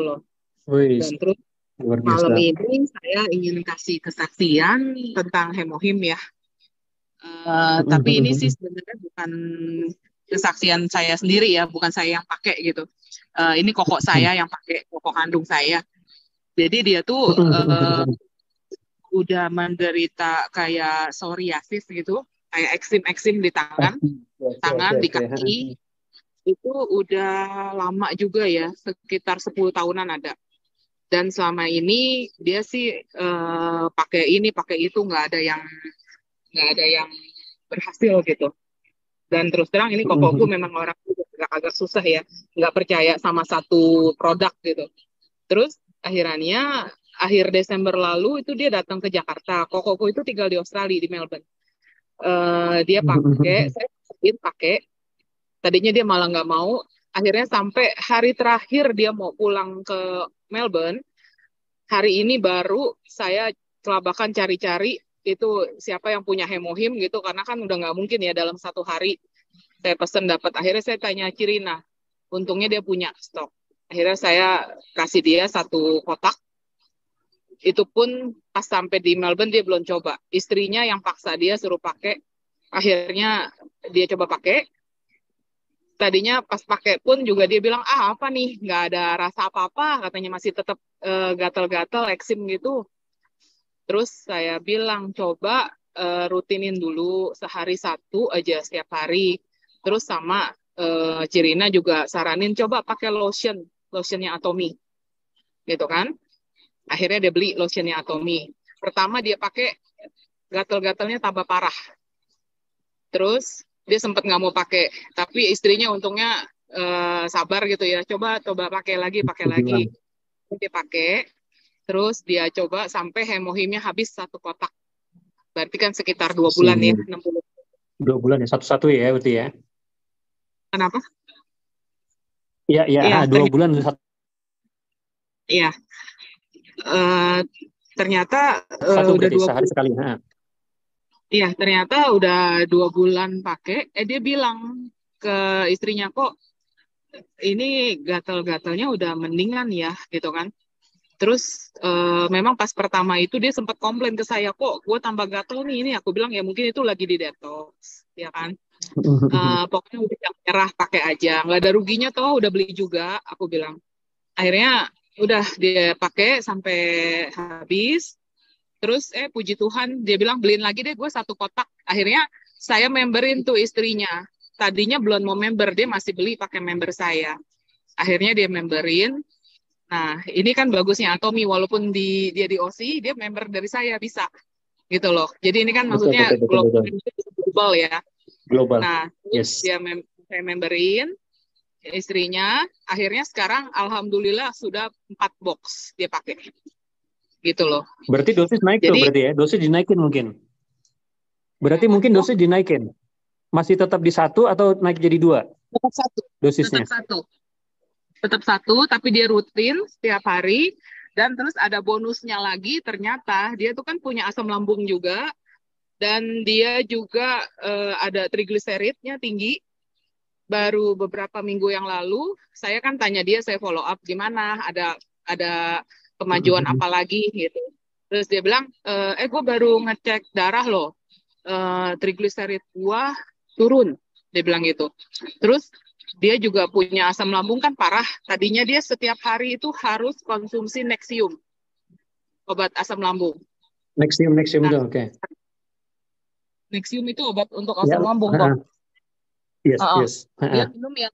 loh. Wih, Dan terus luar biasa. malam ini saya ingin kasih kesaksian tentang hemohim ya. Tapi ini sih sebenarnya bukan kesaksian saya sendiri ya, bukan saya yang pakai gitu. Ini koko saya yang pakai, koko kandung saya. Jadi dia tuh udah menderita kayak psoriasis gitu, kayak eksim-eksim di tangan, Oke, oke, tangan di oke. kaki. Itu udah lama juga ya, sekitar 10 tahunan ada. Dan selama ini dia sih pakai ini, pakai itu, nggak ada yang berhasil gitu. Dan terus terang ini kokoku memang orang agak susah ya, nggak percaya sama satu produk gitu. Terus akhirnya akhir Desember lalu itu dia datang ke Jakarta. Kokoku itu tinggal di Australia di Melbourne. Dia pakai, saya pakai. Tadinya dia malah nggak mau. Akhirnya sampai hari terakhir dia mau pulang ke Melbourne, hari ini baru saya kelabakan cari-cari itu siapa yang punya hemohim gitu, karena kan udah nggak mungkin ya dalam satu hari saya pesen dapat. Akhirnya saya tanya Cirina, untungnya dia punya stok. Akhirnya saya kasih dia satu kotak. Itu pun pas sampai di Melbourne dia belum coba. Istrinya yang paksa dia suruh pakai. Akhirnya dia coba pakai. Tadinya pas pakai pun juga dia bilang, apa nih, nggak ada rasa apa-apa. Katanya masih tetap gatal-gatal, eksim gitu. Terus saya bilang, coba rutinin dulu sehari satu aja setiap hari. Terus sama Cirina juga saranin, coba pakai lotionnya Atomy. Gitu kan. Akhirnya dia beli lotionnya Atomy. Pertama dia pakai, gatal-gatalnya tambah parah. Terus dia sempat nggak mau pakai, tapi istrinya untungnya sabar gitu ya. Coba pakai lagi, pakai lagi. Berjuang. Dia pakai, terus dia coba sampai hemohimnya habis satu kotak. Berarti kan sekitar 2 bulan ya, Sini 60. 2 bulan ya, satu-satu ya berarti ya. Kenapa? Iya, iya, Iya, 2 bulan satu, iya. Eh, ternyata satu udah berarti dua sehari bulan. sekali. Iya, ternyata udah 2 bulan pakai. Dia bilang ke istrinya, kok ini gatal-gatalnya udah mendingan ya, gitu kan. Terus memang pas pertama itu dia sempat komplain ke saya, kok gue tambah gatal nih ini. Aku bilang ya mungkin itu lagi di detox, ya kan. Pokoknya udah yang merah pakai aja, nggak ada ruginya toh udah beli juga. Aku bilang. Akhirnya udah dia pakai sampai habis. Terus puji Tuhan dia bilang beliin lagi deh gue satu kotak. Akhirnya saya memberin tuh istrinya. Tadinya belum mau member, dia masih beli pakai member saya. Akhirnya dia memberin. Nah, ini kan bagusnya Atomy, walaupun dia di OC, dia member dari saya bisa gitu loh. Jadi ini kan Betul, maksudnya betul, betul, betul. global ya. Global. Nah, terus Yes. saya memberin istrinya. Akhirnya sekarang alhamdulillah sudah 4 box dia pakai gitu loh. Berarti dosis naik tuh Jadi berarti ya. Dosis dinaikin mungkin. Berarti mungkin oh, dosis dinaikin. Masih tetap di satu atau naik jadi 2 tetap satu, tetap dosisnya? satu, tetap satu, tapi dia rutin setiap hari. Dan terus ada bonusnya lagi, ternyata dia tuh kan punya asam lambung juga, dan dia juga ada trigliseridnya tinggi. Baru beberapa minggu yang lalu, saya kan tanya dia, saya follow up gimana, ada kemajuan apa lagi gitu. Terus dia bilang, gue baru ngecek darah loh, trigliserid gua turun, dia bilang gitu. Terus dia juga punya asam lambung kan parah. Tadinya dia setiap hari itu harus konsumsi Nexium, obat asam lambung. Nexium, Nexium Nah, tuh, oke. Nexium itu obat untuk Ya, asam lambung toh. yes, Uh-uh. yes. Dia minum yang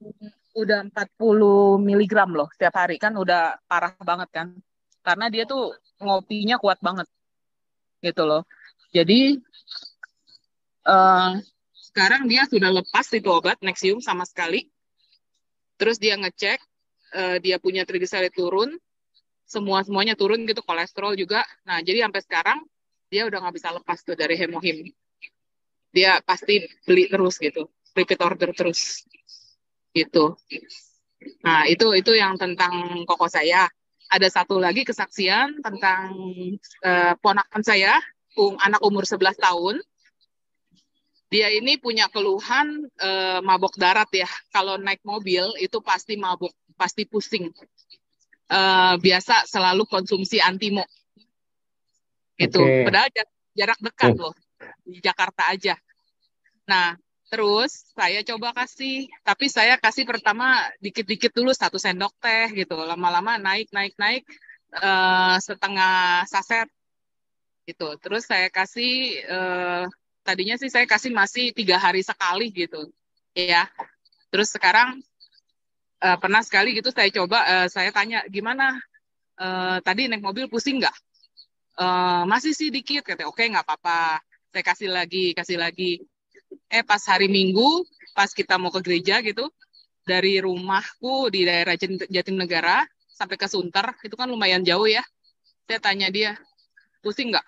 udah 40 miligram loh setiap hari, kan udah parah banget kan. Karena dia tuh ngopinya kuat banget gitu loh. Jadi uh, sekarang dia sudah lepas itu obat Nexium sama sekali. Terus dia ngecek, dia punya triglyceride turun, semuanya turun gitu, kolesterol juga. Nah, jadi sampai sekarang dia udah nggak bisa lepas tuh dari hemohim. Dia pasti beli terus gitu, repeat order terus gitu. Nah, itu yang tentang koko saya. Ada satu lagi kesaksian tentang ponakan saya, anak umur 11 tahun. Dia ini punya keluhan mabok darat ya. Kalau naik mobil itu pasti mabok, pasti pusing. biasa selalu konsumsi Antimo itu. Oke. Padahal jarak dekat loh di Jakarta aja. Nah, terus saya coba kasih, tapi saya kasih pertama dikit-dikit dulu 1 sendok teh gitu. Lama-lama naik setengah saset gitu. Terus saya kasih tadinya sih saya kasih masih 3 hari sekali gitu, ya. Terus sekarang pernah sekali gitu saya coba, saya tanya gimana tadi naik mobil pusing nggak? Masih sih dikit, kata oke nggak apa-apa. Saya kasih lagi. Pas hari Minggu, pas kita mau ke gereja gitu, dari rumahku di daerah Jatinegara sampai ke Sunter, itu kan lumayan jauh ya. Saya tanya dia, pusing nggak?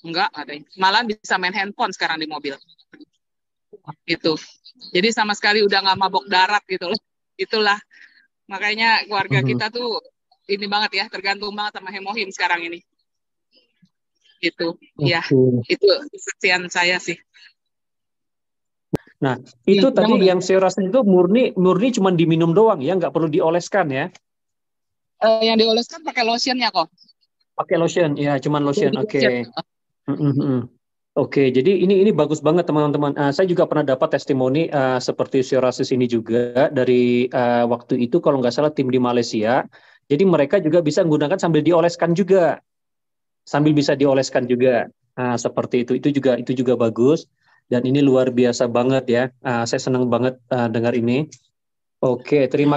Enggak, katanya. Malah bisa main handphone sekarang di mobil. Gitu. Jadi sama sekali udah nggak mabok darat gitu loh. Itulah. Makanya keluarga kita tuh ini banget ya, tergantung banget sama hemohim sekarang ini. Gitu. Ya, itu kesaksian saya sih. Nah, itu tadi yang saya rasa itu murni cuma diminum doang ya, nggak perlu dioleskan ya? Yang dioleskan pakai lotionnya kok. Pakai lotion, ya, cuman lotion. Oke. Oke, jadi ini bagus banget teman-teman. Saya juga pernah dapat testimoni seperti psoriasis ini juga dari waktu itu kalau nggak salah tim di Malaysia. Jadi mereka juga bisa menggunakan sambil dioleskan juga, bisa dioleskan juga. Seperti itu juga bagus. Dan ini luar biasa banget ya. Saya senang banget dengar ini. Oke, terima